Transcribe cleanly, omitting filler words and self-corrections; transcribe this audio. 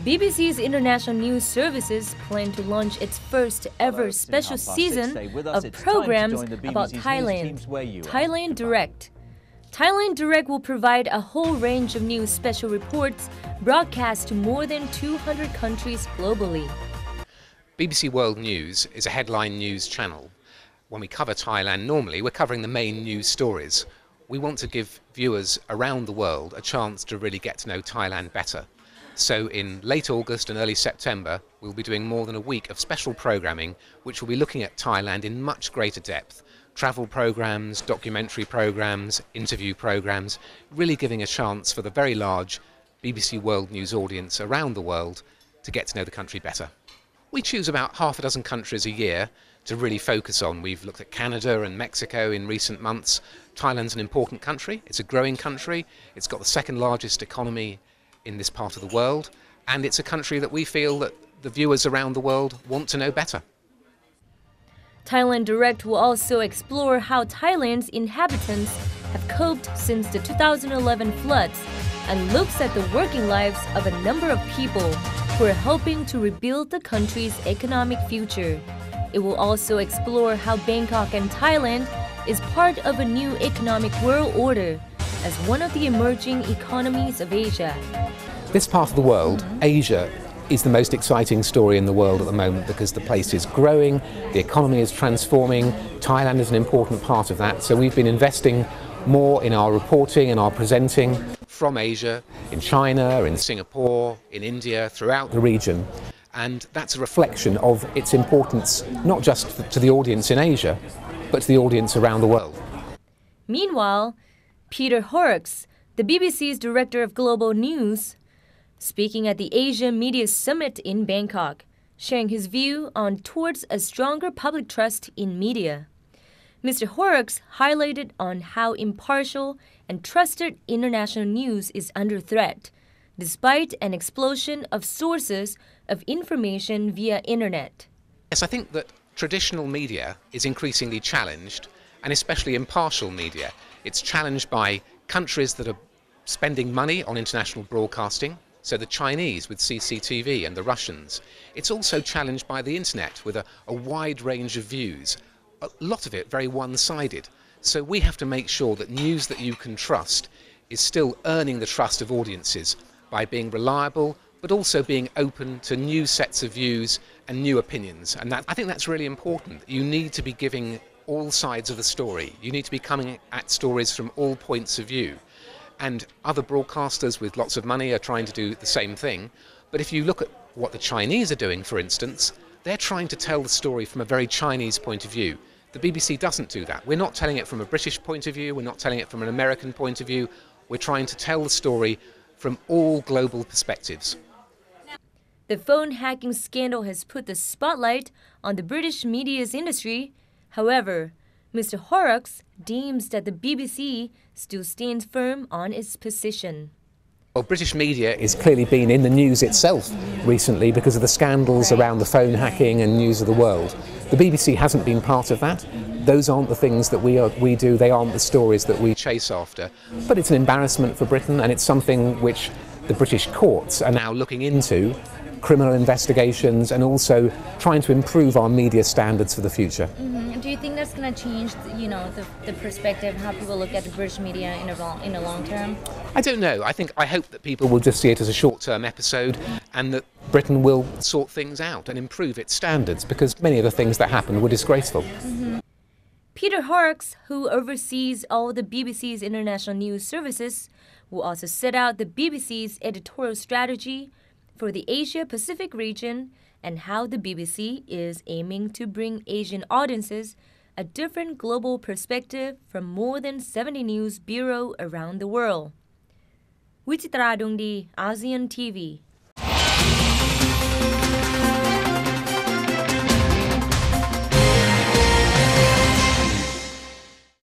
BBC's International News Services plan to launch its first ever special season of programs about Thailand, Thailand Direct. Thailand Direct will provide a whole range of news special reports broadcast to more than 200 countries globally. BBC World News is a headline news channel. When we cover Thailand, normally we're covering the main news stories. We want to give viewers around the world a chance to really get to know Thailand better. So in late August and early September, we'll be doing more than a week of special programming, which will be looking at Thailand in much greater depth. Travel programs, documentary programs, interview programs, really giving a chance for the very large BBC World News audience around the world to get to know the country better. We choose about half a dozen countries a year to really focus on. We've looked at Canada and Mexico in recent months. Thailand's an important country, it's a growing country, it's got the second largest economy in this part of the world, and it's a country that we feel that the viewers around the world want to know better. Thailand Direct will also explore how Thailand's inhabitants have coped since the 2011 floods and looks at the working lives of a number of people who are helping to rebuild the country's economic future. It will also explore how Bangkok and Thailand is part of a new economic world order as one of the emerging economies of Asia. This part of the world, Asia, is the most exciting story in the world at the moment because the place is growing, the economy is transforming, Thailand is an important part of that. So we've been investing more in our reporting and our presenting from Asia, in China, in Singapore, in India, throughout the region. And that's a reflection of its importance, not just to the audience in Asia, but to the audience around the world. Meanwhile, Peter Horrocks, the BBC's Director of Global News, speaking at the Asia Media Summit in Bangkok, sharing his view on towards a stronger public trust in media. Mr. Horrocks highlighted on how impartial and trusted international news is under threat, despite an explosion of sources of information via internet. Yes, I think that traditional media is increasingly challenged, and especially impartial media. It's challenged by countries that are spending money on international broadcasting, so the Chinese with CCTV and the Russians. It's also challenged by the internet with a wide range of views, a lot of it very one-sided. So we have to make sure that news that you can trust is still earning the trust of audiences by being reliable, but also being open to new sets of views and new opinions. And I think that's really important. You need to be giving all sides of the story. You need to be coming at stories from all points of view. And other broadcasters with lots of money are trying to do the same thing. But if you look at what the Chinese are doing, for instance, they're trying to tell the story from a very Chinese point of view. The BBC doesn't do that. We're not telling it from a British point of view. We're not telling it from an American point of view. We're trying to tell the story from all global perspectives. The phone hacking scandal has put the spotlight on the British media's industry. However, Mr. Horrocks deems that the BBC still stands firm on its position. Well, British media has clearly been in the news itself recently because of the scandals around the phone hacking and News of the World. The BBC hasn't been part of that. Those aren't the things that we do, they aren't the stories that we chase after. But it's an embarrassment for Britain, and it's something which the British courts are now looking into, criminal investigations, and also trying to improve our media standards for the future. Do you think that's going to change, the perspective, how people look at the British media in the long term? I don't know. I hope that people will just see it as a short-term episode and that Britain will sort things out and improve its standards, because many of the things that happened were disgraceful. Peter Horrocks, who oversees all the BBC's international news services, will also set out the BBC's editorial strategy for the Asia-Pacific region and how the BBC is aiming to bring Asian audiences a different global perspective from more than 70 news bureaus around the world. Wichitra Dongdi, ASEAN TV.